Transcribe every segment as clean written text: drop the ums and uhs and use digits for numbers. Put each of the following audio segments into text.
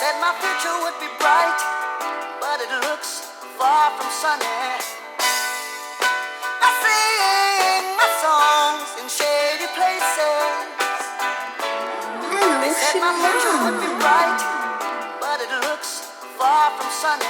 Said my future would be bright, but it looks far from sunny. I sing my songs in shady places. They said my future would be bright, but it looks far from sunny.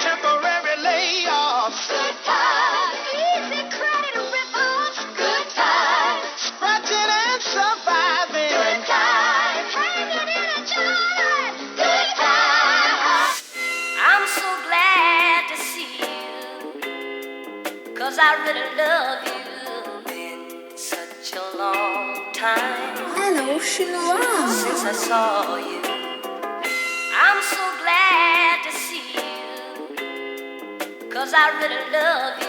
Temporary layoffs. Good times. Easy credit rip-offs. Good times. Scratching and surviving. Good times. Hanging in a jar. Good times. I'm so glad to see you, 'cause I really love you. Been such a long time since I saw you. I'm so glad to see you, 'cause I really love you.